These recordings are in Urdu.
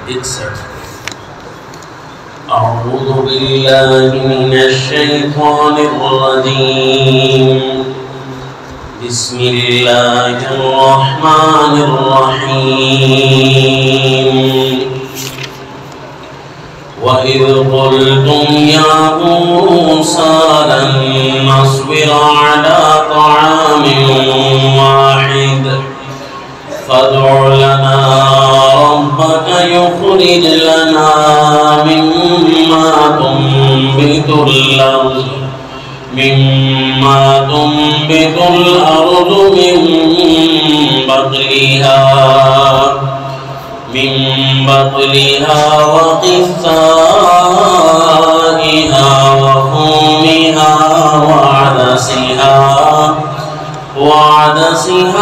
61 أعوذ بالله من الشيطان الرجيم بسم الله الرحمن الرحيم وإذ قلتم يا موسى لن نصبر على طعام واحد فادع لنا ربك يخرج لنا مما تنبت الأرض من بقلها وقثائها وفومها وعدسها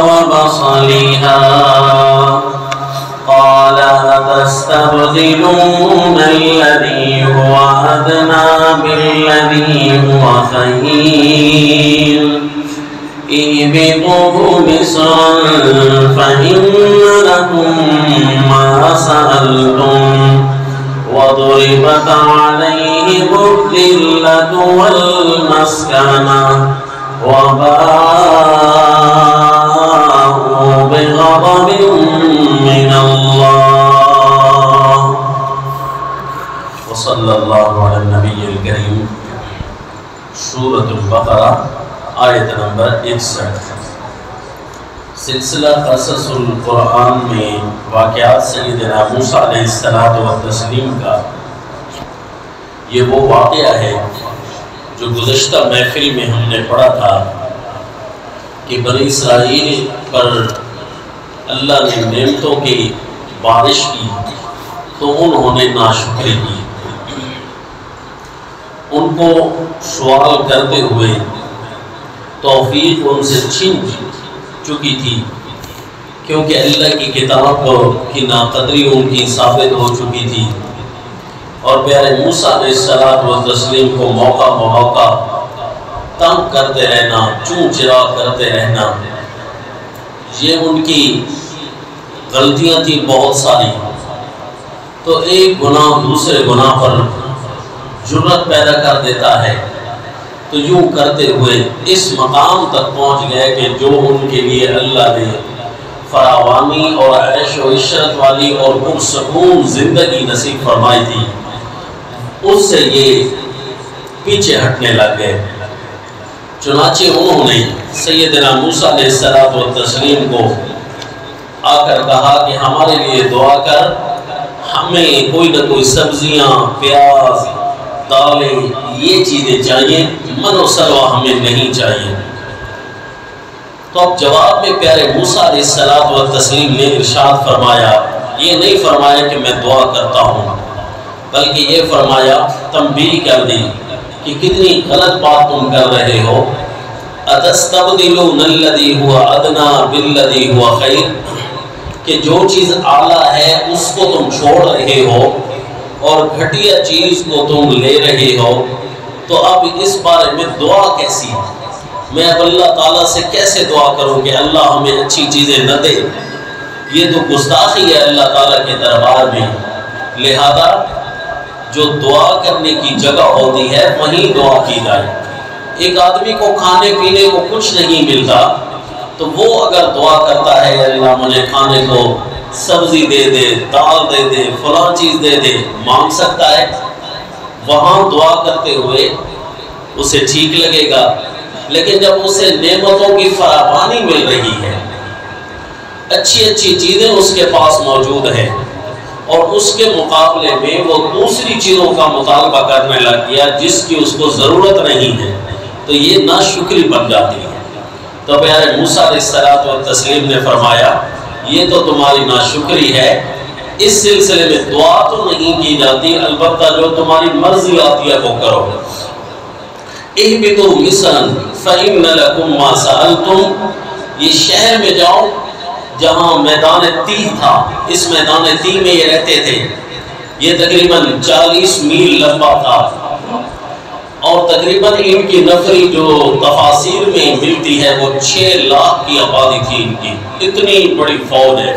وبصلها قال أتستبدلون الذي هو أدنى بالذي هو خير اهبطوا مصرا فإن لكم ما سألتم وضربت عليهم الذلة والمسكنة وباءوا بغضب من الله وصلى الله على النبي الكريم. سورة البقرہ آیت نمبر 61. سلسلہ قصص القرآن میں واقعات سیدنا موسیٰ علیہ السلام کا یہ وہ واقعہ ہے جو گزشتہ محفل میں ہم نے پڑھا تھا کہ بنی اسرائیل پر اللہ نے نعمتوں کی بارش کی تو انہوں نے ناشکری کی. ان کو سوال کرتے ہوئے توفیق ان سے چھین چکی تھی کیونکہ اللہ کی کتاب کی ناقدری ان کی ثابت ہو چکی تھی اور پیارے موسیٰ علیہ السلام کو موقع بموقع تنگ کرتے رہنا، چون چرا کرتے رہنا، یہ ان کی غلطیاں تھیں بہت ساری. تو ایک گناہ دوسرے گناہ پر جرأت پیدا کر دیتا ہے. تو یوں کرتے ہوئے اس مقام تک پہنچ گئے کہ جو ان کے لیے اللہ نے فراوانی اور عیش و عشرت والی اور پرسکون زندگی نصیب فرمائی تھی اس سے یہ پیچھے ہٹنے لگ گئے. چنانچہ انہوں نے سیدنا موسیٰ علیہ السلام کو آ کر کہا کہ ہمارے لیے دعا کر، ہمیں کوئی نہ کوئی سبزیاں، پیاز، دالیں، یہ چیزیں چاہیے، من و سلوہ ہمیں نہیں چاہیے. تو اب جواب میں پیارے موسیٰ علیہ السلام نے ارشاد فرمایا، یہ نہیں فرمایا کہ میں دعا کرتا ہوں، بلکہ یہ فرمایا، تنبیہ کر دی کہ کتنی غلط بات تم کر رہے ہو. اتستبدلون الذی هو ادنی بالذی هو خیر، کہ جو چیز اعلیٰ ہے اس کو تم چھوڑ رہے ہو اور گھٹیا چیز کو تم لے رہے ہو. تو اب اس بارے میں دعا کیسی ہے؟ میں اب اللہ تعالیٰ سے کیسے دعا کروں کہ اللہ ہمیں اچھی چیزیں نہ دے؟ یہ تو گستاخی ہے اللہ تعالیٰ کے دربار میں. لہذا جو دعا کرنے کی جگہ ہوتی ہے وہیں دعا کی جائے. ایک آدمی کو کھانے پینے کو کچھ نہیں ملتا تو وہ اگر دعا کرتا ہے اللہ مجھے کھانے کو سبزی دے دے، دال دے دے، فلاں چیز دے دے، مانگ سکتا ہے. وہاں دعا کرتے ہوئے اسے ٹھیک لگے گا. لیکن جب اسے نعمتوں کی فراوانی مل رہی ہے، اچھی اچھی چیزیں اس کے پاس موجود ہیں اور اس کے مقابلے میں وہ دوسری چیزوں کا مطالبہ کرنے لگ گیا جس کی اس کو ضرورت نہیں ہے، تو یہ ناشکری بن جاتی ہے. تو پیارے موسیٰ علیہ السلام نے فرمایا یہ تو تمہاری ناشکری ہے. اس سلسلے میں دعا تو نہیں کی جاتی، البتہ جو تمہاری مرضی آتی ہے وہ کرو. اہبطوا مصرا فإن لكم ما سألتم، یہ شہر میں جاؤ جہاں میدان تیہ تھا. اس میدان تیہ میں یہ رہتے تھے. یہ تقریباً 40 میل لمبا تھا اور تقریباً ان کی نفری جو تفاسیر میں ملتی ہے وہ 6 لاکھ کی آبادی تھی ان کی. اتنی بڑی فوج ہے.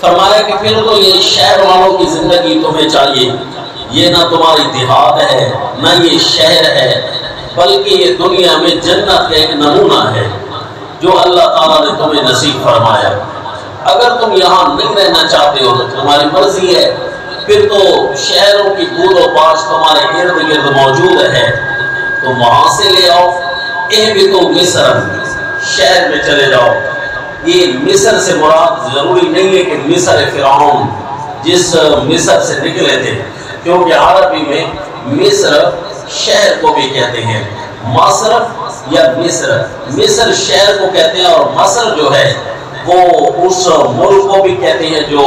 فرمایا کہ پھر تو یہ شہر والوں کی زندگی تمہیں چاہیے، یہ نہ تمہاری دیہات ہے نہ یہ شہر ہے، بلکہ یہ دنیا میں جنت کا ایک نمونہ ہے جو اللہ تعالیٰ نے تمہیں نصیب فرمایا۔ اگر تم یہاں نہیں رہنا چاہتے ہو تو تمہاری مرضی ہے، پھر تو شہروں کی بود و باش تمہارے ارد گرد موجود ہے، تو وہاں سے لے آؤ۔ اہبطوا مصر، شہر میں چلے جاؤ۔ یہ مصر سے مراد ضروری نہیں ہے کہ مصر فرعون جس مصر سے نکلے تھے، کیونکہ عربی میں مصر شہر کو بھی کہتے ہیں، مصر یا مصر شہر کو کہتے ہیں، اور مصر جو ہے وہ اس ملک کو بھی کہتے ہیں جو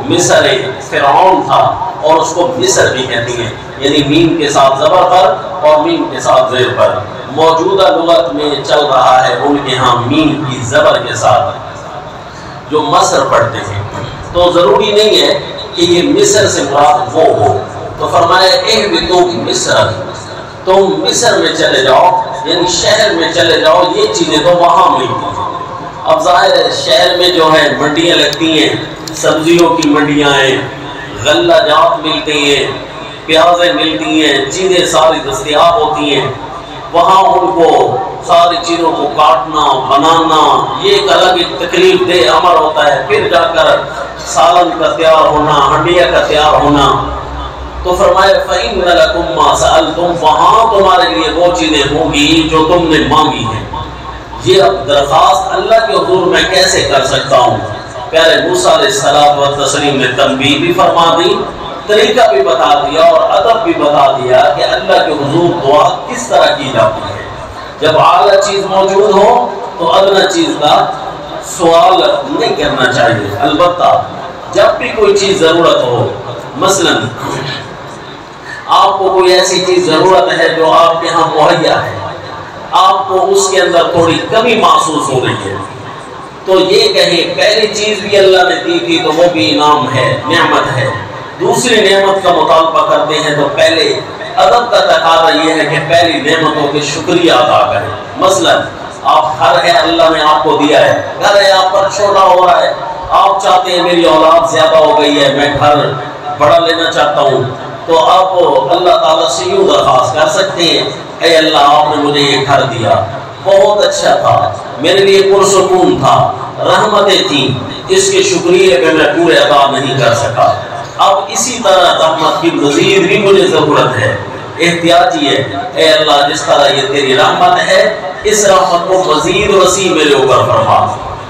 مصر فرعون تھا، اور اس کو مصر بھی کہتی ہیں، یعنی میم کے ساتھ زبر پر اور میم کے ساتھ زیر پر۔ موجودہ لغت میں چل رہا ہے ان کے ہاں میم کی زبر کے ساتھ جو مصر پڑھتے ہیں، تو ضروری نہیں ہے کہ یہ مصر سے مراد وہ ہو۔ تو فرمایا اہبطوا مصر، تم مصر میں چلے جاؤ، یعنی شہر میں چلے جاؤ، یہ چیزیں تو وہاں ملتی ہیں۔ اب ظاہر ہے شہر میں جو ہے منڈیاں لگتی ہیں، سبزیوں کی منڈیاں ہیں، غلہ جات ملتے ہیں، پیازیں ملتی ہیں، چیزیں ساری دستیاب ہوتی ہیں، وہاں ان کو ساری چیزوں کو کاٹنا بنانا یہ ایک الگ ایک تکلیف دہ عمل ہوتا ہے، پھر جا کر سالن کا تیار ہونا، ہنڈیا کا تیار ہونا۔ تو فرمایا فَإِنَّ لَكُمْ مَا سَأَلْتُمْ، وہاں تمہارے لیے وہ چیزیں ہوں گی جو تم نے مانگی ہیں۔ یہ اب درخواست اللہ کے حضور میں کیسے کر سکتا ہوں؟ پیارے موسیٰ علیہ السلام و تسلیم نے تنبیہ بھی فرما دی، طریقہ بھی بتا دیا اور ادب بھی بتا دیا کہ اللہ کے حضور دعا کس طرح کی جاتی ہے۔ جب اعلیٰ چیز موجود ہو تو ادنی چیز کا سوال نہیں کرنا چاہیے، البتہ جب بھی کوئی چیز ضرورت ہو، مثلاً آپ کو کوئی ایسی چیز ضرورت ہے جو آپ کے ہاں مہیا ہے، آپ کو اس کے اندر تھوڑی کمی محسوس ہو رہی ہے، تو یہ کہیں پہلی چیز بھی اللہ نے دی تھی تو وہ بھی انعام ہے، نعمت ہے، دوسری نعمت کا مطالبہ کرتے ہیں تو پہلے ادب کا تقاضا یہ ہے کہ پہلی نعمتوں کے شکریہ ادا کریں۔ مثلاً آپ گھر ہے، اللہ نے آپ کو دیا ہے، گھر ہے آپ پر چھوٹا ہو رہا ہے، آپ چاہتے ہیں میری اولاد زیادہ ہو گئی ہے، میں گھر بڑا لینا چاہتا ہوں، تو آپ اللہ تعالیٰ سے یوں درخواست کر سکتے ہیں، اے اللہ آپ نے مجھے یہ گھر دیا، بہت اچھا تھا، میرے لیے پرسکون تھا، رحمتیں تھیں، اس کے شکریہ پہ میں پورے ادا نہیں کر سکا، اب اسی طرح رحمت کی مزید بھی مجھے ضرورت ہے، احتیاجی ہے، اے اللہ جس طرح یہ تیری رحمت ہے اس رحمت کو مزید وسیع میرے اوپر فرما،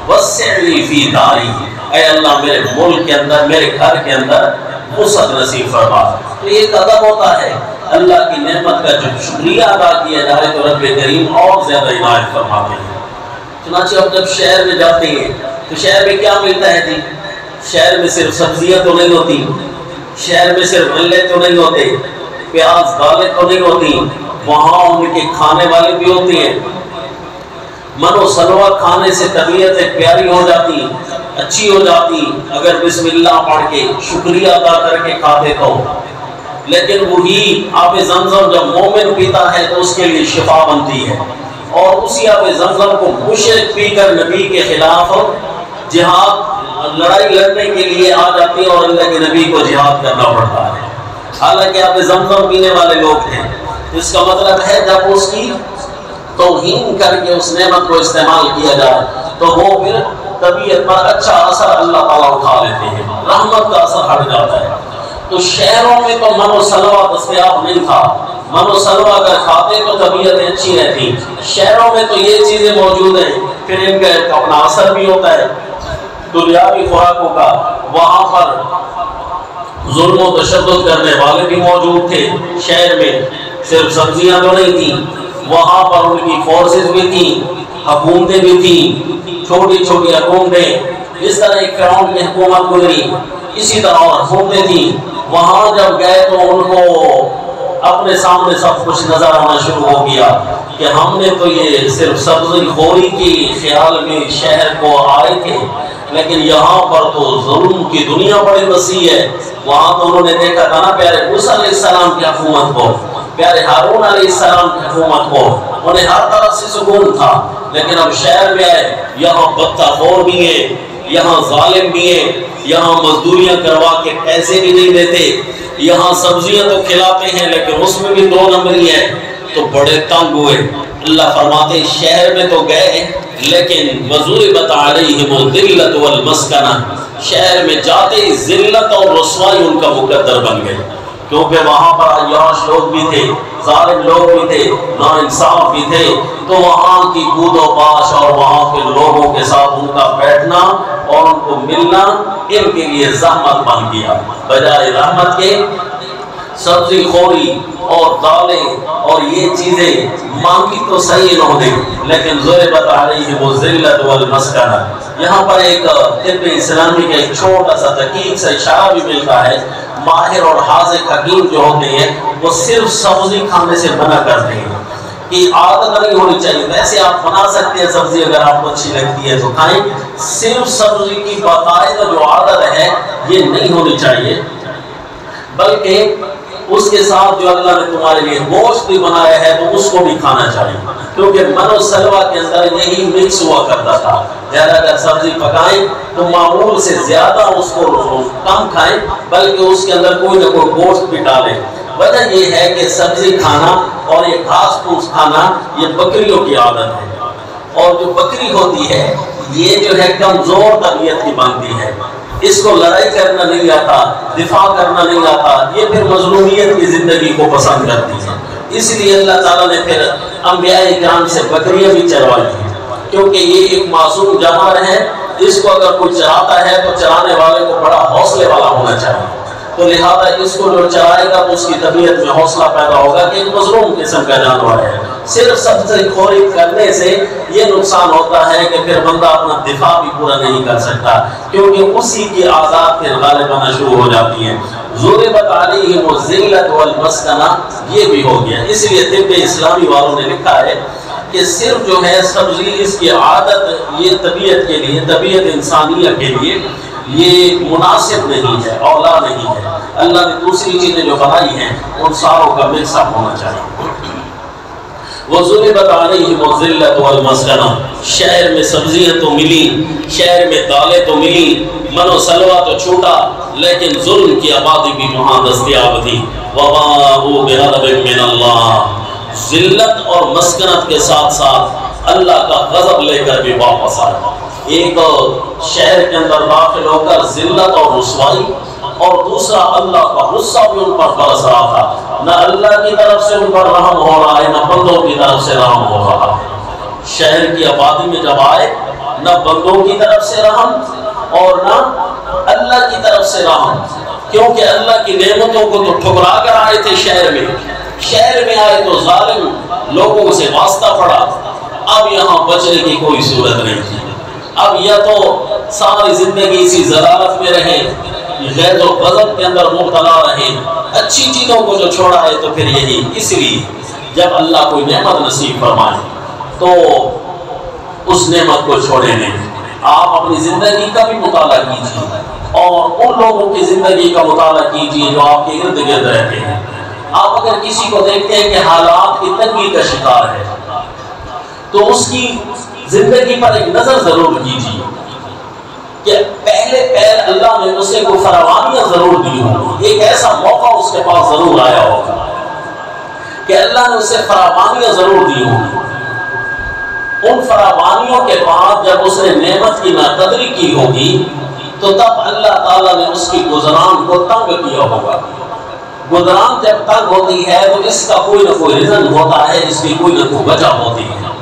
وسع لی فی داری، اے اللہ میرے ملک کے اندر، میرے گھر کے اندر وسعت نصیب فرما۔ تو یہ ایک ادب ہوتا ہے، اللہ کی نعمت کا جب شکریہ ادا کیا جائے تو رب کریم اور زیادہ عنایت فرماتے ہیں۔ چنانچہ اب جب شہر میں جاتے ہیں تو شہر میں کیا ملتا ہے جی؟ شہر میں صرف سبزیاں تو نہیں ہوتی، شہر میں صرف غلے تو نہیں ہوتے، پیاز دالیں تو نہیں ہوتی، وہاں ان کے کھانے والے بھی ہوتے ہیں، من و سلوہ کھانے سے طبیعت ایک پیاری ہو جاتی، اچھی ہو جاتی، اگر بسم اللہ پڑھ کے شکریہ ادا کر کے کھاتے تو۔ لیکن وہی آب زمزم جب مومن پیتا ہے تو اس کے لیے شفا بنتی ہے، اور اسی آب زمزم کو مشرک پی کر نبی کے خلاف جہاد لڑائی لڑنے کے لیے آ جاتی ہے اور اللہ کے نبی کو جہاد کرنا پڑتا ہے، حالانکہ آب زمزم پینے والے لوگ تھے۔ اس کا مطلب ہے جب اس کی توہین کر کے اس نعمت کو استعمال کیا جائے تو وہ پھر طبیعت پر اچھا اثر اللہ تعالیٰ اٹھا لیتے ہیں، رحمت کا اثر ہٹ جاتا ہے۔ تو شہروں میں تو من و سلوہ دستیاب نہیں تھا، من و سلوہ اگر کھاتے تو طبیعتیں اچھی رہتی، شہروں میں تو یہ چیزیں موجود ہیں، پھر ان کا اپنا اثر بھی ہوتا ہے دنیاوی خوراکوں کا۔ وہاں پر ظلم و تشدد کرنے والے بھی موجود تھے، شہر میں صرف سبزیاں تو نہیں تھیں، وہاں پر ان کی فورسز بھی تھیں، حکومتیں بھی تھیں، چھوٹی چھوٹی حکومتیں، اس طرح ایک فرعون کی حکومت گزری، اسی طرح اور حکومتیں تھیں۔ وہاں جب گئے تو ان کو اپنے سامنے سب کچھ نظر آنا شروع ہو گیا کہ ہم نے تو یہ صرف سبزی خوری کی خیال میں شہر کو آئے تھے، لیکن یہاں پر تو ظلم کی دنیا بڑی وسیع ہے۔ وہاں تو انہوں نے دیکھا تھا نا پیارے موسیٰ علیہ السلام کی حکومت کو، پیارے ہارون علیہ السلام کی حکومت کو، انہیں ہر طرف سے سکون تھا، لیکن اب شہر میں آئے، یہاں بدکار بھی ہیں، یہاں ظالم بھی ہیں، یہاں مزدوریاں کروا کے پیسے بھی نہیں دیتے، یہاں سبزیاں تو کھلاتے ہیں لیکن اس میں بھی 2 نمبری ہے، تو بڑے تنگ ہوئے۔ اللہ فرماتے شہر میں تو گئے لیکن وَضُرِبَتْ عَلَيْهِمُ الذِّلَّةُ وَالْمَسْكَنَةُ، شہر میں جاتے ہی ذلت اور رسوائی ان کا مقدر بن گئی، کیونکہ وہاں پر عیاش لوگ بھی تھے، ظالم لوگ بھی تھے، ناانصاف بھی تھے، تو وہاں کی بود و باش اور وہاں کے لوگوں کے ساتھ ان کا بیٹھنا اور ان کو ملنا ان کے لیے زحمت بن گیا۔ بجائے رحمت کے سبزی خوری اور دالیں اور یہ چیزیں مانگی تو صحیح انہوں نے، لیکن ضربت علیہم الذلۃ والمسکنہ۔ یہاں پر ایک طب اسلامی کا ایک چھوٹا سا دقیق سا اشارہ بھی ملتا ہے۔ ماہر اور حاذق حکیم جو ہوتے ہیں وہ صرف سبزی کھانے سے منع کرتے ہیں کہ عادت نہیں ہونی چاہیے، ویسے آپ بنا سکتے ہیں سبزی اگر آپ کو اچھی لگتی ہے تو کھائیں، صرف سبزی کی باقاعدہ جو عادت ہے یہ نہیں ہونی چاہیے، بلکہ اس کے ساتھ جو اللہ نے تمہارے لیے گوشت بھی بنایا ہے تو اس کو بھی کھانا چاہیے، کیونکہ من و سلوہ کے اندر یہی مکس ہوا کرتا تھا۔ اگر سبزی پکائیں تو معمول سے زیادہ اس کو کم کھائیں، بلکہ اس کے اندر کوئی نہ کوئی گوشت بھی ڈالیں۔ وجہ یہ ہے کہ سبزی کھانا اور یہ گھاس پھوس کھانا یہ بکریوں کی عادت ہے، اور جو بکری ہوتی ہے یہ جو ہے کمزور طبیعت کی بنتی ہے، اس کو لڑائی کرنا نہیں آتا، دفاع کرنا نہیں آتا، یہ پھر مظلومیت کی زندگی کو پسند کرتی ہے۔ اس لیے اللہ تعالیٰ نے پھر انبیاء کرام سے بکریاں بھی چروائی ہیں، کیونکہ یہ ایک معصوم جانور ہے، اس کو اگر کوئی چراتا ہے تو چرانے والے کو بڑا حوصلے والا ہونا چاہیے، تو لہذا اس کو جو چرائے گا تو اس کی طبیعت میں حوصلہ پیدا ہوگا کہ ایک مظلوم قسم کا جانور ہے۔ صرف سبزی خوری کرنے سے یہ نقصان ہوتا ہے کہ پھر بندہ اپنا دفاع بھی پورا نہیں کر سکتا، کیونکہ اسی کی آزاد پھر غالب آنا شروع ہو جاتی ہیں۔ ضربت علیہم الذلۃ والمسکنہ یہ بھی ہو گیا۔ اس لیے طب اسلامی والوں نے لکھا ہے کہ صرف جو ہے سبزی اس کی عادت یہ طبیعت کے لیے، طبیعت انسانیہ کے لیے یہ مناسب نہیں ہے، اولا نہیں ہے۔ اللہ نے دوسری چیزیں جو بنائی ہیں ان ساروں کا مکس اپ ہونا چاہیے۔ وَضُرِبَتْ عَلَيْهِمُ الذِّلَّةُ وَالْمَسْكَنَةُ، شہر میں سبزیاں تو ملی، شہر میں دالیں تو ملی، من و سلوہ تو چھوٹا، لیکن ظلم کی آبادی بھی وہاں دستیاب تھی۔ وَبَاءُوا بِغَضَبٍ مِّنَ اللَّهِ، ذلت اور مسکنت کے ساتھ ساتھ اللہ کا غضب لے کر بھی واپس آئے۔ ایک شہر کے اندر داخل ہو کر ذلت اور رسوائی، اور دوسرا اللہ کا غصہ بھی ان پر برس رہا تھا، نہ اللہ کی طرف سے ان پر رحم ہو رہا ہے نہ بندوں کی طرف سے رحم ہو رہا ہے۔ شہر کی آبادی میں جب آئے نہ بندوں کی طرف سے رحم اور نہ اللہ کی طرف سے رحم، کیونکہ اللہ کی نعمتوں کو تو ٹھکرا کر آئے تھے شہر میں آئے تو ظالم لوگوں سے واسطہ پڑا، اب یہاں بچنے کی کوئی صورت نہیں تھی۔ اب یا تو ساری زندگی اسی ضلالت میں رہیں، غیظ و غضب کے اندر مبتلا رہیں، اچھی چیزوں کو جو چھوڑا ہے تو پھر یہی۔ اس لیے جب اللہ کوئی نعمت نصیب فرمائے تو اس نعمت کو چھوڑے نہیں۔ آپ اپنی زندگی کا بھی مطالعہ کیجیے اور ان لوگوں کی زندگی کا مطالعہ کیجیے جو آپ کے ارد گرد رہتے ہیں۔ آپ اگر کسی کو دیکھتے ہیں کہ حالات کی تنگی کا شکار ہے تو اس کی زندگی پر ایک نظر ضرور کیجیے کہ پہلے پیر اللہ نے اسے کو فراوانیاں ضرور دی ہوگی، ایک ایسا موقع اس کے پاس ضرور آیا ہوگا کہ اللہ نے اسے فراوانیاں ضرور دی ہوگی۔ ان فراوانیوں کے بعد جب اس نے نعمت کی ناقدری کی ہوگی تو تب اللہ تعالیٰ نے اس کی گزران کو تنگ کیا ہوگا۔ گزران جب تنگ ہوتی ہے تو اس کا کوئی نہ کوئی ریزن ہوتا ہے، اس کی کوئی نہ کوئی وجہ ہوتی ہے،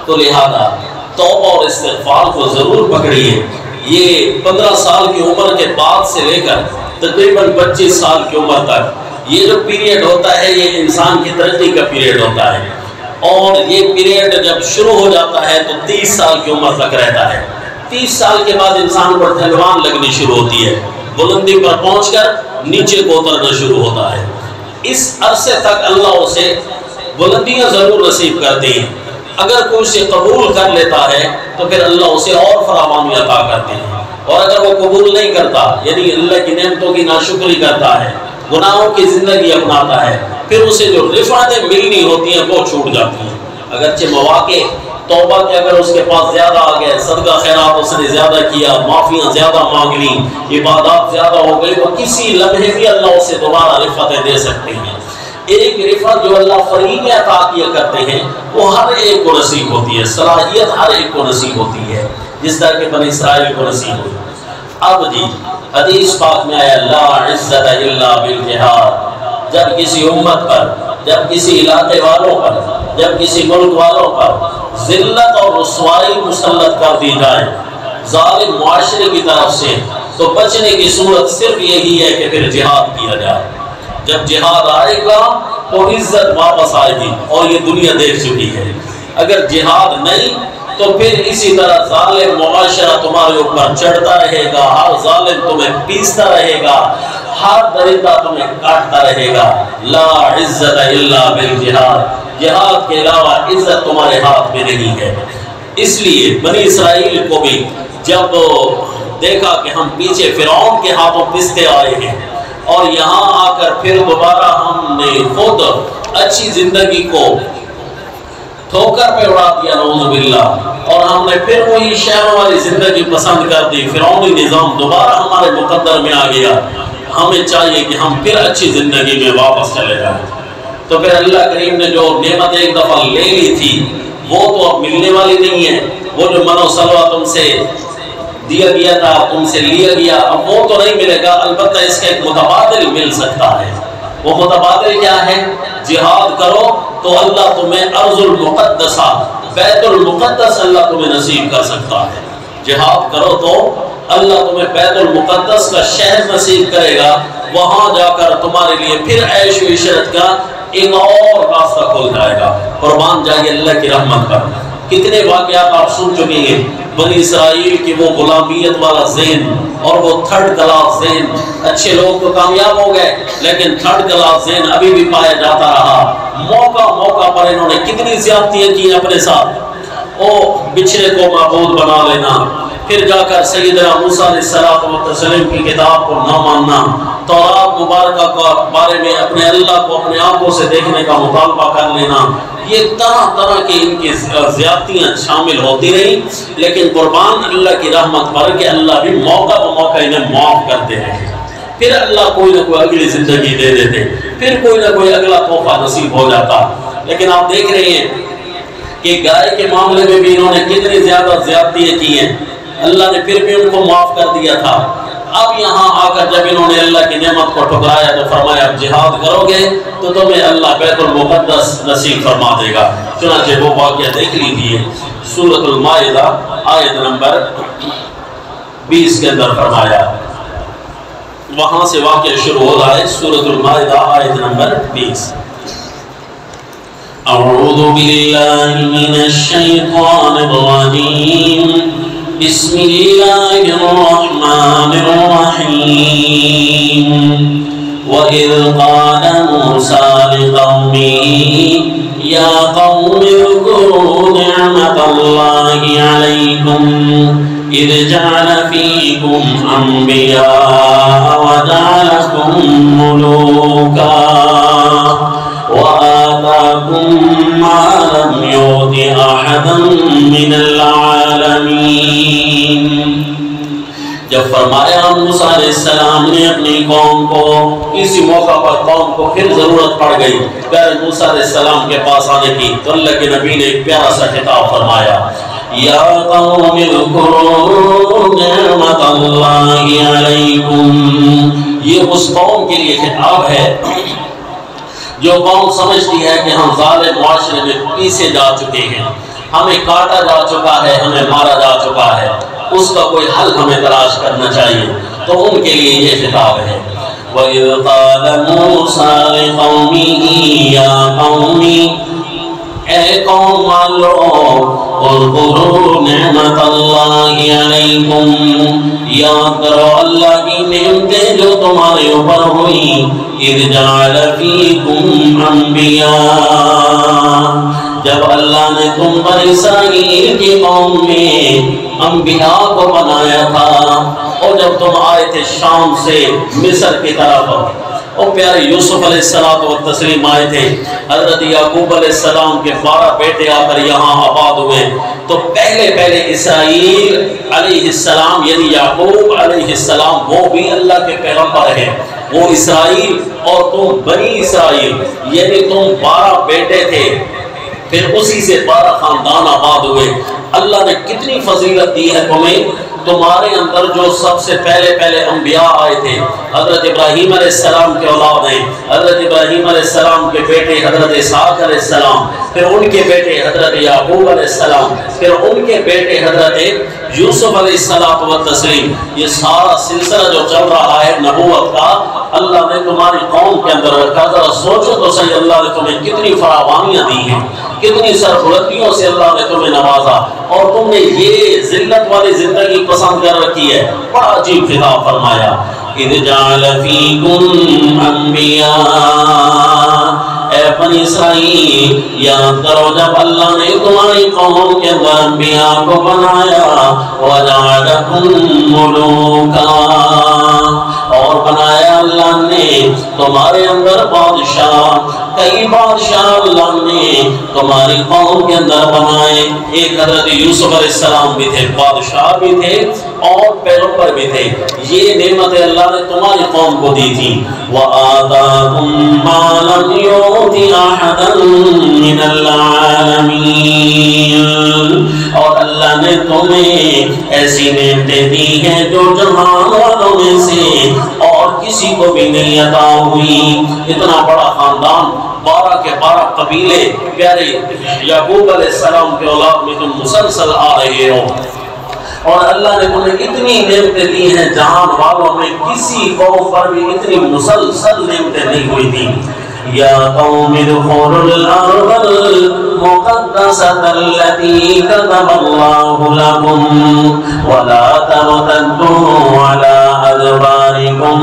تو لہذا توبہ اور استغفار کو ضرور پکڑیے۔ یہ 15 سال کی عمر کے بعد سے لے کر تقریباً 25 سال کی عمر تک یہ جو پیریڈ ہوتا ہے یہ انسان کی ترقی کا پیریڈ ہوتا ہے، اور یہ پیریڈ جب شروع ہو جاتا ہے تو 30 سال کی عمر تک رہتا ہے۔ 30 سال کے بعد انسان پر ڈھلوان لگنی شروع ہوتی ہے، بلندی پر پہنچ کر نیچے کو اترنا شروع ہوتا ہے۔ اس عرصے تک اللہ اسے بلندیاں ضرور نصیب کرتے ہیں، اگر کوئی اسے قبول کر لیتا ہے تو پھر اللہ اسے اور فراوانی عطا کرتے ہیں، اور اگر وہ قبول نہیں کرتا یعنی اللہ کی نعمتوں کی ناشکری کرتا ہے، گناہوں کی زندگی اپناتا ہے، پھر اسے جو رفعتیں ملنی ہوتی ہیں وہ چھوٹ جاتی ہیں۔ اگرچہ مواقع توبہ کہ اگر اس کے پاس زیادہ آ گئے، صدقہ خیرات اس نے زیادہ کیا، معافیاں زیادہ مانگ لی، عبادات زیادہ ہو گئی، وہ کسی لمحے بھی اللہ اسے دوبارہ رفعتیں دے سکتے ہیں۔ ایک رفعت جو اللہ فریق عطا کیا کرتے ہیں وہ ہر ایک کو نصیب ہوتی ہے، صلاحیت ہر ایک کو نصیب ہوتی ہے، جس طرح کہ بنی اسرائیل کو نصیب ہوئی۔ اب جی حدیث پاک میں آیا لا عزت الا بالجہاد، جب کسی امت پر، جب کسی علاقے والوں پر، جب کسی ملک والوں پر ذلت اور رسوائی مسلط کر دی جائے ظالم معاشرے کی طرف سے، تو بچنے کی صورت صرف یہی ہے کہ پھر جہاد کیا جائے۔ جب جہاد آئے گا تو عزت واپس آئے گی، اور یہ دنیا دیکھ چکی ہے۔ اگر جہاد نہیں تو پھر اسی طرح ظالم معاشرہ تمہارے اوپر چڑھتا رہے گا، ہر ظالم تمہیں پیستا رہے گا، ہر درندہ تمہیں کاٹتا رہے گا۔ لا عزت الا بالجہاد، جہاد کے علاوہ عزت تمہارے ہاتھ میں نہیں ہے۔ اس لیے بنی اسرائیل کو بھی جب دیکھا کہ ہم پیچھے فرعون کے ہاتھوں پستے آئے ہیں اور یہاں آ کر پھر دوبارہ ہم نے خود اچھی زندگی کو ٹھوکر پہ اڑا دیا نعوذ باللہ، اور ہم نے پھر وہی شہروں والی زندگی پسند کر دی، فرعونی نظام دوبارہ ہمارے مقدر میں آ گیا، ہمیں چاہیے کہ ہم پھر اچھی زندگی میں واپس چلے جائیں۔ تو پھر اللہ کریم نے جو نعمت ایک دفعہ لے لی تھی وہ تو اب ملنے والی نہیں ہے، وہ جو من و سلوہ تم سے دیا گیا تھا، تم سے لیا گیا، اب وہ تو نہیں ملے گا، البتہ اس کا ایک متبادل مل سکتا ہے۔ وہ متبادل کیا ہے؟ جہاد کرو تو اللہ تمہیں ارض المقدسہ، بیت المقدس اللہ تمہیں نصیب کر سکتا ہے۔ جہاد کرو تو اللہ تمہیں بیت المقدس کا شہر نصیب کرے گا، وہاں جا کر تمہارے لیے پھر عیش و عشرت کا ایک اور راستہ کھل جائے گا۔ قربان جائیے اللہ کی رحمت پر۔ کتنے واقعات آپ سن چکے ہیں، بنی اسرائیل کی وہ غلامیت والا ذہن اور وہ تھرڈ کلاس ذہن، اچھے لوگ تو کامیاب ہو گئے لیکن تھرڈ کلاس ذہن ابھی بھی پایا جاتا رہا۔ موقع موقع پر انہوں نے کتنی زیادتیاں کی اپنے ساتھ، وہ بچھڑے کو معبود بنا لینا، پھر جا کر سیدنا موسیٰ علیہ السلام کی کتاب کو نہ ماننا، تورات مبارکہ کے بارے میں اپنے اللہ کو اپنے آنکھوں سے دیکھنے کا مطالبہ کر لینا، یہ طرح طرح کی ان کی زیادتیاں شامل ہوتی رہی، لیکن قربان اللہ کی رحمت پر کہ اللہ بھی موقع بہ موقع انہیں معاف کرتے رہے، پھر اللہ کوئی نہ کوئی اگلی زندگی دے دیتے، پھر کوئی نہ کوئی اگلا تحفہ نصیب ہو جاتا۔ لیکن آپ دیکھ رہے ہیں کہ گائے کے معاملے میں بھی انہوں نے کتنی زیادہ زیادتیاں کی ہیں، اللہ نے پھر بھی ان کو معاف کر دیا تھا۔ اب یہاں آ کر جب انہوں نے اللہ کی نعمت کو ٹھکرایا تو فرمایا اب جہاد کرو گے تو تمہیں اللہ بیت المقدس نصیب فرما دے گا۔ چنانچہ وہ واقعہ دیکھ لیجیے سورۃ المائدہ آیت نمبر 20 کے اندر فرمایا، وہاں سے واقعہ شروع ہو رہا ہے، سورۃ المائدہ آیت نمبر 20۔ اعوذ باللہ من الشیطان الرجیم، بسم اللہ الرحمن الرحیم۔ وَإِذْ قَالَ مُوسَىٰ لِقَوْمِهِ يَا قَوْمِ اذْكُرُوا نِعْمَةَ اللَّهِ عَلَيْكُمْ إِذْ جَعَلَ فِيكُمْ أَنْبِيَاءَ وَجَعَلَكُمْ مُلُوكًا وَآتَاكُمْ مَا لَمْ يُؤْتِ أَحَدًا مِنَ الْعَالَمِينَ۔ جب فرمایا موسیٰ علیہ السلام نے اپنی قوم کو، اسی موقع پر قوم کو پھر ضرورت پڑ گئی پیارے موسیٰ علیہ السلام کے پاس آنے کی، تو اللہ کے نبی نے ایک پیارا سا خطاب فرمایا، یا قوم اذکروا نعمت اللہ علیکم۔ یہ اس قوم کے لیے خطاب ہے جو قوم سمجھتی ہے کہ ہم ظالم معاشرے میں پیسے جا چکے ہیں، ہمیں کاٹا جا چکا ہے، ہمیں مارا جا چکا ہے، اس کا کوئی حل ہمیں تلاش کرنا چاہیے، تو ان کے لیے یہ خطاب ہے۔ وَإِذْ قَالَ مُوسَىٰ لِقَوْمِهِ يَا قَوْمِ، اے قوم والو، اذکروا نعمت اللہ علیکم، یاد کرو اللہ کی نعمتیں جو تمہارے اوپر ہوئی، اذ جعل فیکم انبیاء، جب اللہ نے تم بنی اسرائیل کی قوم میں انبیاء کو بنایا تھا، اور جب تم آئے تھے شام سے مصر کی طرف، اور پیارے یوسف علیہ السلام و تسلیم آئے تھے، حضرت یعقوب علیہ السلام کے 12 بیٹے آ کر یہاں آباد ہوئے، تو پہلے اسرائیل علیہ السلام یعنی یعقوب علیہ السلام وہ بھی اللہ کے پیغمبر ہیں، وہ اسرائیل اور تم بنی اسرائیل یعنی تم 12 بیٹے تھے، پھر اسی سے 12 خاندان آباد ہوئے۔ اللہ نے کتنی فضیلت دی ہے تمہیں، تمہارے اندر جو سب سے پہلے انبیاء آئے تھے، حضرت ابراہیم علیہ السلام کے اولاد ہیں، حضرت ابراہیم علیہ السلام کے بیٹے حضرت اسحاق علیہ السلام، پھر ان کے بیٹے حضرت یعقوب علیہ السلام، پھر ان کے بیٹے حضرت یوسف علیہ السلام و تسلیم۔ یہ سارا سلسلہ جو چل رہا ہے نبوت کا، اللہ نے تمہاری قوم کے اندر رکھا۔ ذرا سوچو تو صحیح، اللہ نے تمہیں کتنی فراوانیاں دی ہیں، کتنی سربلندیوں سے اللہ نے تمہیں نوازا، اور تم نے یہ ذلت والی زندگی پسند کر رکھی ہے۔ بڑا عجیب خطاب فرمایا، اِذْ جَعَلَ فِيكُمْ أَنْبِيَاءَ، اے بنی اسرائیل یاد کرو جب اللہ نے تمہاری قوم کے اندر انبیاء کو بنایا، وَجَعَلَكُمْ مُلُوكًا، اور بنایا اللہ نے تمہارے اندر بادشاہ، کئی بادشاہ اللہ نے تمہاری قوم کے اندر بنائے۔ ایک حضرت یوسف علیہ السلام بھی تھے، بادشاہ بھی تھے اور پیغمبر بھی تھے، یہ نعمت اللہ نے تمہاری قوم کو دی تھی۔ وَآتَاكُمْ مَا لَمْ يُؤْتِ أَحَدًا مِّنَ الْعَالَمِينَ، اور اللہ نے تمہیں ایسی نعمتیں دی ہیں جو جہان والوں میں سے اور کسی کو بھی نہیں عطا ہوئی۔ اتنا بڑا خاندان، 12 کے 12 قبیلے، پیارے یعقوب علیہ السلام کے اولاد میں تم مسلسل آ رہے ہو، اور اللہ نے تمہیں اتنی نعمتیں دی ہیں، جہان والوں میں کسی قوم پر بھی اتنی مسلسل نعمتیں نہیں ہوئی تھی۔ یا قوم ادخلوا الارض المقدسۃ التي كتب الله لكم ولا ترتدوا على ادباركم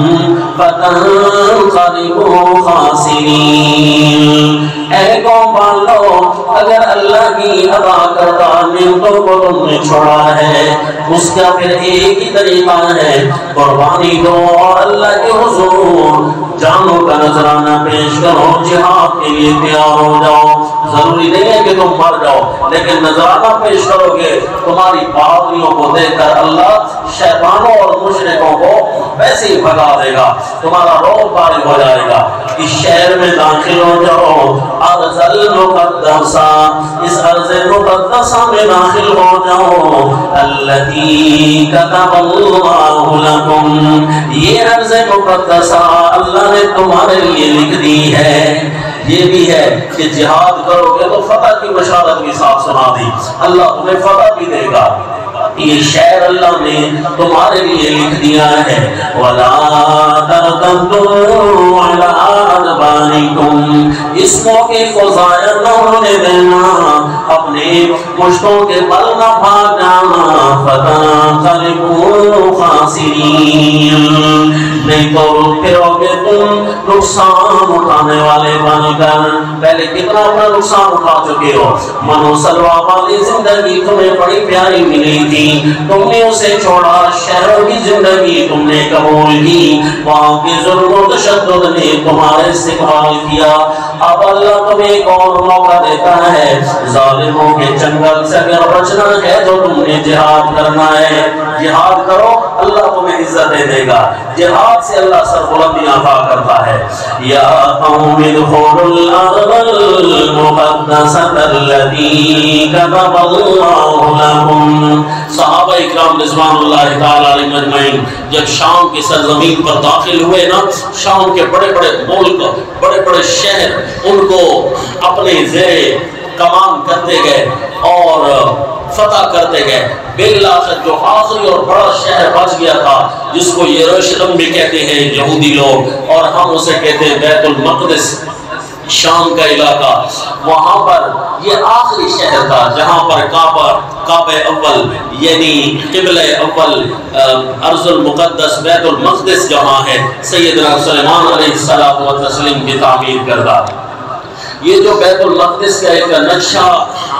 فتنقلبوا خاسرین۔ اے قوم والو، اگر اللہ کی عطا کردہ نعمتوں کو تم نے چھوڑا ہے، اس کا پھر ایک ہی طریقہ ہے، قربانی دو اور اللہ کے حضور جانوں کا نذرانہ پیش کرو، جہاد کے لیے تیار ہو جاؤ۔ ضروری نہیں ہے کہ تم مر جاؤ، لیکن نذرانہ پیش کرو گے، تمہاری بہادریوں کو دیکھ کر اللہ شیطانوں اور مشرکوں کو ویسے ہی بھگا دے گا، تمہارا روب طاری ہو جائے گا۔ اس شہر میں داخل ہو جاؤ، ارض المقدسہ، اس ارض مقدسہ میں داخل ہو جاؤ، التی کتب اللہ لکم، یہ ارض مقدسہ اللہ نے تمہارے لیے لکھ دی ہے۔ یہ بھی ہے کہ جہاد کرو گے تو فتح کی بشارت بھی ساتھ سنا دی، اللہ تمہیں فتح بھی دے گا۔ یہ شہر اللہ نے تمہارے لیے لکھ دیا ہے۔ وَلَا تَرْتَدُّوا عَلَىٰ أَدْبَارِكُمْ، اس موقع کو ضائع نہ ہونے دینا، اپنے پشتوں کے بل نہ بھاگ جانا، فَتَنقَلِبُوا خَاسِرِينَ، نہیں تو پھرو گے تم نقصان اٹھانے والے بن کر۔ پہلے کتنا اپنا نقصان اٹھا چکے ہو، منو سلوا والی زندگی تمہیں بڑی پیاری ملی تھی، تم نے اسے چھوڑا، شہروں کی زندگی تم نے قبول کی، وہاں کے ظلم و تشدد نے تمہارے استقبال کیا۔ اب اللہ تمہیں ایک اور موقع دیتا ہے، ظالموں کے چنگل سے اگر بچنا ہے تو تم نے جہاد کرنا ہے، جہاد کرو، اللہ تمہیں عزت دے گا، جہاد سے اللہ سربلندی عطا کرتا ہے۔ یا قوم ادخلوا الارض المقدسۃ التی کتب اللہ لکم، صحابہ اکرام رضوان اللہ تعالی علیہم اجمعین جب شام کی سرزمین پر داخل ہوئے نا، شام کے بڑے بڑے ملک، بڑے بڑے شہر ان کو اپنے زیر کمان کرتے گئے اور فتح کرتے گئے۔ بالآخر جو آخری اور بڑا شہر بچ گیا تھا، جس کو یروشلم بھی کہتے ہیں یہودی لوگ، اور ہم اسے کہتے ہیں بیت المقدس، شام کا علاقہ، وہاں پر یہ آخری شہر تھا جہاں پر کعبہ اول یعنی قبلہ اول ارض المقدس بیت المقدس جہاں ہے، سیدنا سلیمان علیہ السلام و تسلیم کی تعمیر کردہ۔ یہ جو بیت المقدس کا ایک نقشہ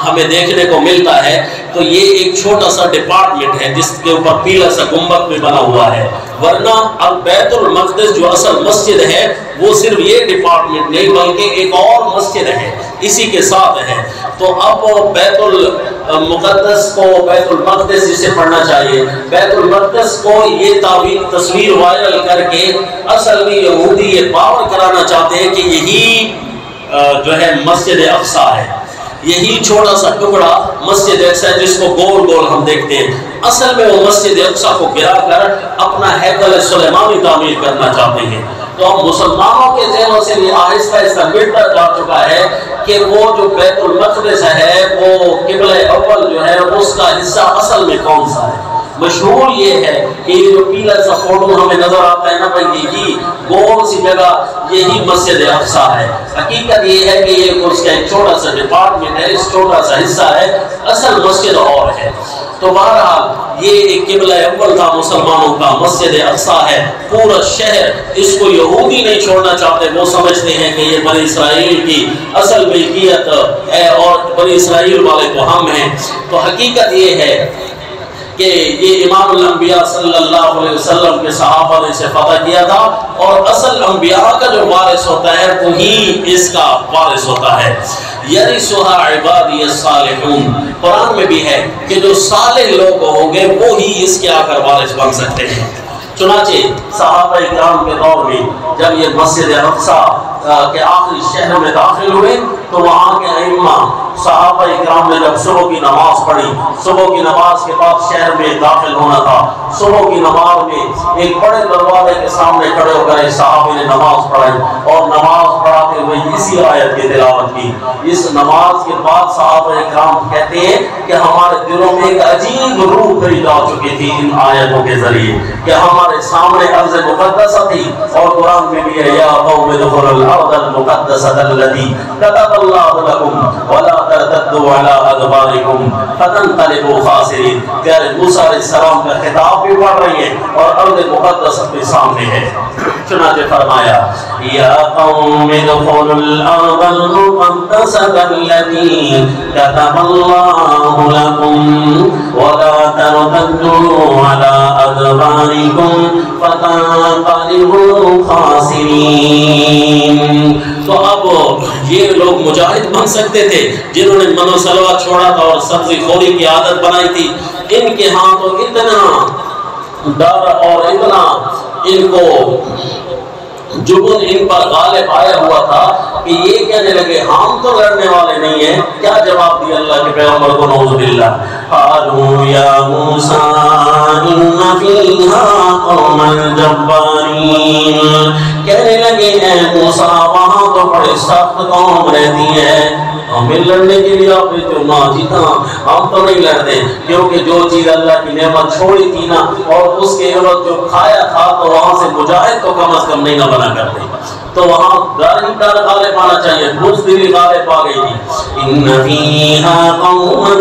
ہمیں دیکھنے کو ملتا ہے تو یہ ایک چھوٹا سا ڈپارٹمنٹ ہے جس کے اوپر پیلا سا گنبد میں بنا ہوا ہے، ورنہ بیت المقدس جو اصل مسجد ہے وہ صرف یہ ڈپارٹمنٹ نہیں بلکہ ایک اور مسجد ہے اسی کے ساتھ ہے۔ تو اب بیت المقدس کو بیت المقدس جسے پڑھنا چاہیے، بیت المقدس کو یہ تصویر وائرل کر کے اصل میں یہودی یہ باور کرانا چاہتے ہیں کہ یہی جو ہے مسجد اقصیٰ ہے، یہی چھوٹا سا ٹکڑا مسجد اقصیٰ ہے جس کو گول گول ہم دیکھتے ہیں، اصل میں وہ مسجد اقصیٰ کو گرا کر اپنا ہیکل سلیمانی تعمیر کرنا چاہتے ہیں۔ تو ہم مسلمانوں کے ذہنوں سے بھی آہستہ آہستہ مٹتا جا چکا ہے کہ وہ جو بیت المقدس ہے وہ قبلہ اول جو ہے اس کا حصہ اصل میں کون سا ہے۔ مشہور یہ ہے کہ یہ جو پیلا سا فوٹو ہمیں نظر آتا ہے نا بھائی، یہی گول سی جگہ یہی مسجد اقصیٰ ہے۔ حقیقت یہ ہے کہ یہ اس کا ایک چھوٹا سا ڈپارٹمنٹ ہے، اس چھوٹا سا حصہ ہے، اصل مسجد اور ہے۔ تو بہرحال یہ ایک قبلہ اول تھا مسلمانوں کا، مسجد اقصیٰ ہے، پورا شہر اس کو یہودی نہیں چھوڑنا چاہتے، وہ سمجھتے ہیں کہ یہ بنی اسرائیل کی اصل ملکیت ہے اور بنی اسرائیل والے تو ہم ہیں۔ تو حقیقت یہ ہے کہ یہ امام الانبیاء صلی اللہ علیہ وسلم کے صحابہ نے اسے فتح کیا تھا، اور اصل انبیاء کا جو وارث ہوتا ہے وہی اس کا وارث ہوتا ہے۔ یرثھا عبادی الصالحون، قرآن میں بھی ہے کہ جو صالح لوگ ہوں گے وہی اس کے آ کر وارث بن سکتے ہیں۔ چنانچہ صحابہ اکرام کے دور میں جب یہ مسجد اقصیٰ کے آخری شہر میں داخل ہوئے تو وہاں کے ائمہ صحابہ اکرام نے جب صبح کی نماز پڑھی، صبح کی نماز کے بعد شہر میں داخل ہونا تھا، صبح کی نماز میں ایک بڑے دروازے کے سامنے کھڑے ہو کر ایک صحابی نے نماز پڑھی اور نماز پڑھاتے ہوئے اسی آیت کی تلاوت کی۔ اس نماز کے بعد صحابہ اکرام کہتے ہیں کہ ہمارے دلوں میں ایک عجیب روح بھری جا چکی تھی ان آیتوں کے ذریعے، کہ ہمارے سامنے ارض مقدسہ تھی، اور قرآن میں بھی ہے یا قوم ادخلوا الارض المقدسة التي كتب الله لكم ولا ترتدوا على ادباركم فتنقلبوا خاسرين۔ پیارے موسیٰ علیہ السلام کا خطاب بھی پڑھ رہی ہے اور ارض مقدس اپنے سامنے ہے۔ چنانچہ فرمایا یا قوم ادخلوا الارض المقدسة التي كتب الله لكم ولا ترتدوا على ادباركم فتنقلبوا خاسرین۔ تو اب یہ لوگ مجاہد بن سکتے تھے جنہوں نے من و سلوہ چھوڑا تھا اور سبزی خوری کی عادت بنائی تھی، ان کے ہاں تو اتنا ڈر اور اتنا ان کو جبن ان پر غالب آیا ہوا تھا کہ یہ کہنے لگے ہم تو لڑنے والے نہیں ہیں۔ کیا جواب دیا اللہ کے پیغمبر کو؟ نعوذ باللہ، قالوا یا موسیٰ ان فیہا قوما جبارین، کہنے لگے اے موسیٰ وہاں تو بڑے سخت قوم رہتی ہے، ہمیں لڑنے کے لیے آپ تو نہ جیتا، ہم تو نہیں لڑتے، کیونکہ جو چیز اللہ کی نعمت چھوڑی تھی نا اور اس کے عوض جو کھایا تھا تو وہاں سے مجاہد تو کم از کم نہیں نہ بنا کرتے، تو وہاں ڈر غالب آنا چاہیے، بزدلی غالب آ گئی تھی۔ ان فیہا قوما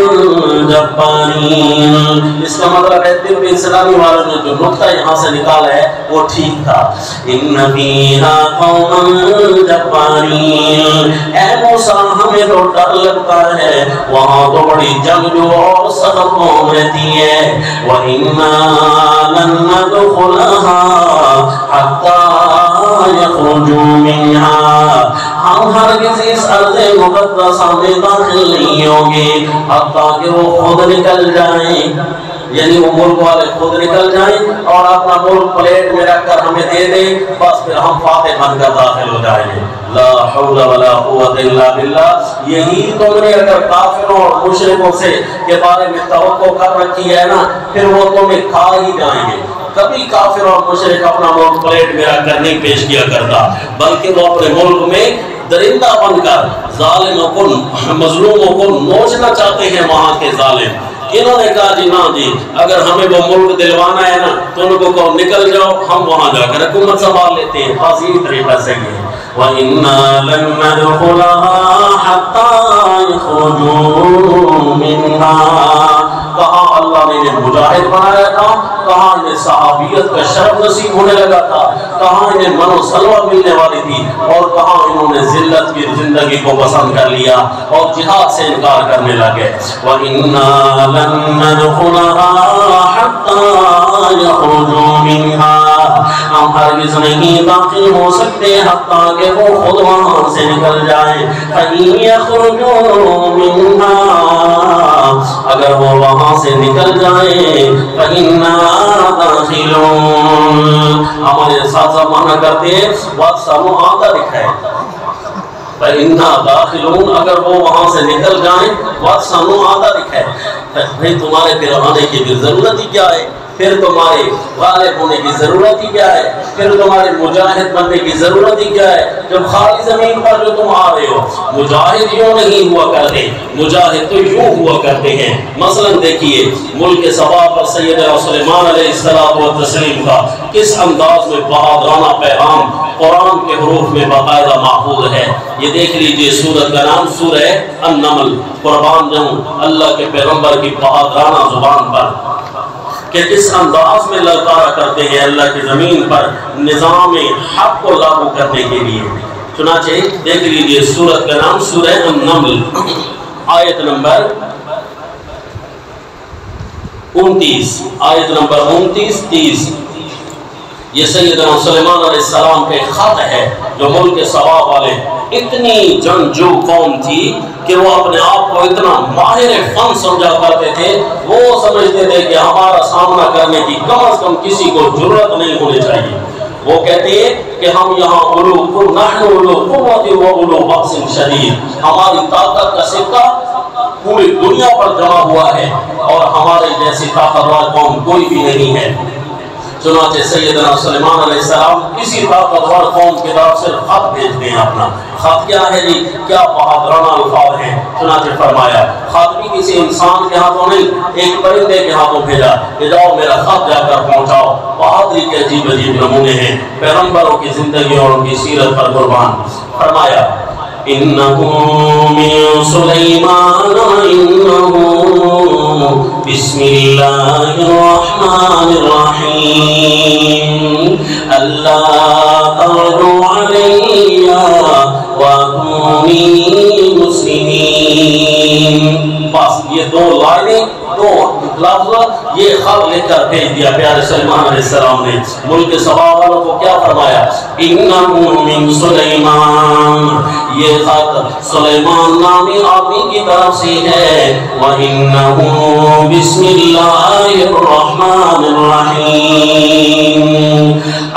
جبارین، اس کا مطلب ہے طب اسلامی والوں نے جو نقطہ یہاں سے نکالا ہے وہ ٹھیک تھا۔ ان فیہا قوما جبارین، اے موسیٰ ہمیں تو ڈر لگتا ہے، وہاں تو بڑی جنگجو اور سخت قوم رہتی ہے۔ وَإِنَّا لَن نَّدْخُلَهَا حَتَّى يَخْرُجُوا مِنْهَا، ہم ہرگز اس ارض مقدسہ میں داخل نہیں ہوں گے حتیٰ کہ وہ خود نکل جائیں، یعنی وہ ملک والے خود نکل جائیں اور اپنا ملک پلیٹ میں رکھ کر ہمیں دے دیں، بس پھر ہم فاتح بن کر داخل ہو جائیں گے۔ لا حول ولا قوت الا باللہ۔ یہی تم نے اگر کافروں اور مشرکوں سے کے بارے میں توقع کر رکھی ہے نا، پھر وہ تمہیں کھا ہی جائیں گے۔ کبھی کافر اور مشرک اپنا ملک پلیٹ میں رکھ کر نہیں پیش کیا کرتا، بلکہ وہ اپنے ملک میں درندہ بن کر ظالموں کو مظلوموں کو نوچنا چاہتے ہیں وہاں کے ظالم۔ انہوں نے کہا جی نا جی اگر ہمیں وہ ملک دلوانا ہے نا تو ان کو کہو نکل جاؤ، ہم وہاں جا کر حکومت سنبھال لیتے ہیں، بس یہی طریقہ صحیح ہے۔ وَإِنَّا لَن نَّدْخُلَهَا حَتَّى يَخْرُجُوا مِنْهَا، کہا اللہ اللہ نے انہیں مجاہد بنایا تھا، کہاں انہیں صحابیت کا شرف نصیب ہونے لگا تھا، کہاں انہیں من و سلوہ ملنے والی تھی، اور کہاں انہوں نے ذلت کی زندگی کو پسند کر لیا اور جہاد سے انکار کرنے لگے۔ وَإِنَّا لَن نَّدْخُلَهَا حَتَّى يَخْرُجُوا مِنْهَا، ہم ہرگز نہیں داخل ہو سکتے حتیٰ کہ وہ خود وہاں سے نکل جائیں۔ فَإِن يَخْرُجُوا مِنْهَا، اگر وہ وہاں سے نکل جائیں، فَإِنَّا دَاخِلُونَ، ہمارے ساتھ زمانہ کرتے ہیں وقت سامو آتا لکھا ہے، فَإِنَّا دَاخِلُونَ، اگر وہ وہاں سے نکل جائیں وقت سامو آتا لکھا ہے۔ بھئی تمہارے پھر آنے کی بھی ضرورت ہی کیا ہے، پھر تمہارے غالب ہونے کی ضرورت ہی کیا ہے، پھر تمہارے مجاہد بننے کی ضرورت ہی کیا ہے، جب خالی زمین پر جو تم آ رہے ہو۔ مجاہد یوں نہیں ہوا کرتے، مجاہد تو یوں ہوا کرتے ہیں۔ مثلا دیکھیے ملک سبا پر سیدنا سلیمان علیہ السلام کا کس انداز میں بہادرانہ پیغام قرآن کے حروف میں باقاعدہ محفوظ ہے۔ یہ دیکھ لیجئے سورت کا نام سورہ النمل، قربان جاؤں اللہ کے پیغمبر کی بہادرانہ زبان پر کہ کس انداز میں للکارا کرتے ہیں اللہ کی زمین پر نظام حق کو لاگو کرنے کے لیے۔ چنانچہ دیکھ لیجئے سورت کا نام سورہ النمل، آیت نمبر 29، آیت نمبر 29-30۔ یہ سیدنا سلیمان علیہ السلام کے خط ہے جو ملک سبا والے اتنی جنگجو قوم تھی کہ وہ اپنے آپ کو اتنا ماہر فن سمجھا کرتے تھے، وہ سمجھتے تھے کہ ہمارا سامنا کرنے کی کم از کم کسی کو ضرورت نہیں ہونی چاہیے۔ وہ کہتے ہیں کہ ہم یہاں نحن اولو قوت و اولو بأس شدید، ہماری طاقت کا سکہ پوری دنیا پر جمع ہوا ہے اور ہمارے جیسی طاقتور قوم کوئی بھی نہیں ہے۔ چنانچہ سیدنا سلیمان علیہ السلام کسی طاقتور قوم کے طرف سے خط بھیجتے ہیں اپنا۔ خط کیا ہے جی؟ کیا بہادرانہ الفاظ ہیں۔ چنانچہ فرمایا خط بھی کسی انسان کے ہاتھوں نہیں، ایک پرندے کے ہاتھوں بھیجا کہ جاؤ میرا خط جا کر پہنچاؤ۔ بہادری کے عجیب عجیب نمونے ہیں پیغمبروں کی زندگی اور ان کی سیرت پر قربان۔ فرمایا إنه من سليمان وإنه بسم الله الرحمن الرحيم ألا تعلوا علي وأتوني مسلمين۔ بس یہ دو لائنیں، دو لفظ یہ خط لکھ کر بھیج دیا پیارے سلیمان علیہ السلام نے۔ ملک سبا والوں کو کیا فرمایا؟ إنه من سليمان، یہ خط سلیمان نامی آدمی کی طرف سے ہے۔ وَإِنَّهُ بِسْمِ اللَّهِ الرَّحْمَنِ الرَّحِيمِ،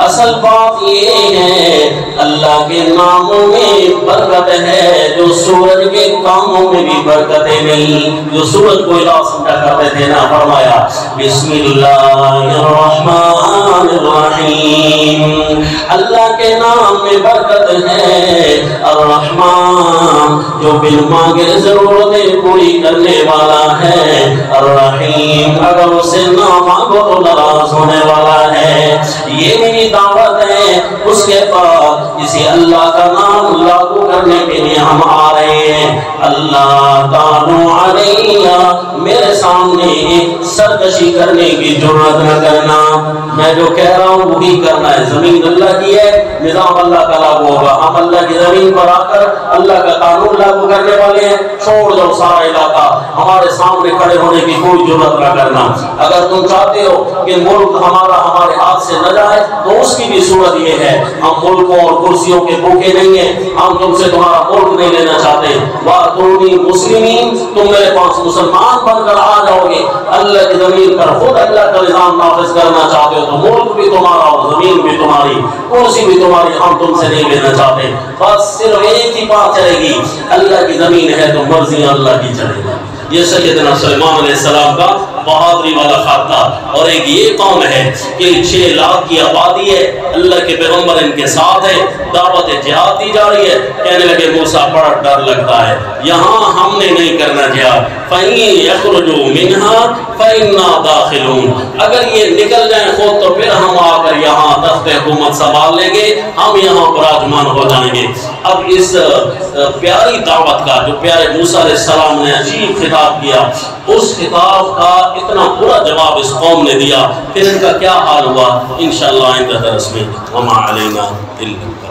اصل بات یہ ہے اللہ کے ناموں میں برکت ہے، جو سورج کے کاموں میں بھی برکتیں نہیں۔ جو سورج کو الہ سمجھا کرتے تھے نا، فرمایا بسم اللہ الرحمن الرحیم، اللہ کے نام میں برکت ہے۔ الرحمن جو بن مانگے ضرورتیں پوری کرنے والا ہے، الرحیم اگر اسے نہ مانگو تو ناراض ہونے والا ہے۔ یہ میری دعوت ہے اس کے بعد اسی اللہ کا نام لاگو کرنے کے لیے ہم آ رہے ہیں۔ اللہ تعالیٰ علیہ، میرے سامنے سرکشی کرنے کی ضرورت نہ کرنا، میں جو کہہ رہا ہوں وہی کرنا ہے۔ زمین اللہ کی ہے، نظام اللہ کا لاگو ہوگا۔ ہم اللہ کی زمین پر آ کر اللہ کا قانون لاگو کرنے والے ہیں۔ چھوڑ دو سارا علاقہ، ہمارے سامنے کھڑے ہونے کی کوئی ضرورت نہ کرنا۔ اگر تم چاہتے ہو کہ ملک ہمارے ہاتھ سے نہ جائے تو اس کی بھی صورت یہ ہے، ہم ملکوں اور کرسیوں کے بھوکے نہیں ہیں، ہم تم سے تمہارا ملک نہیں لینا چاہتے۔ وَأَتُونِي مُسْلِمِينَ، تم میرے پاس مسلمان بن کر آ جاؤ گے، اللہ کی زمین پر خود اللہ کا نظام نافذ کرنا چاہتے ہو تو ملک بھی تمہارا اور زمین بھی تمہاری، کرسی بھی تمہاری، ہم تم سے نہیں لینا چاہتے۔ بس صرف ایک ہی بات چلے گی، اللہ کی زمین ہے تو مرضی اللہ کی چلے گی۔ یہ سیدنا سلیمان علیہ السلام کا بہادری والا خط تھا۔ اور ایک یہ قوم ہے کہ 6 لاکھ کی آبادی ہے، اللہ کے پیغمبر ان کے ساتھ ہے، دعوت جہاد دی جا رہی ہے۔ کہنے لگے موسیٰ بڑا ڈر لگتا ہے، یہاں ہم نے نہیں کرنا جہاد، فَإِن يَخْرُجُوا مِنْهَا فَإِنَّا دَاخِلُونَ، اگر یہ نکل جائیں خود تو پھر ہم آ کر یہاں تخت حکومت سنبھال لیں گے، ہم یہاں براجمان ہو جائیں گے۔ اب اس پیاری دعوت کا جو پیارے موسیٰ علیہ السلام نے عجیب خطاب کیا، اس خطاب کا اتنا برا جواب اس قوم نے دیا، پھر ان کا کیا حال ہوا انشاءاللہ آئندہ درس میں۔ وَمَا عَلَيْنَا إِلَّا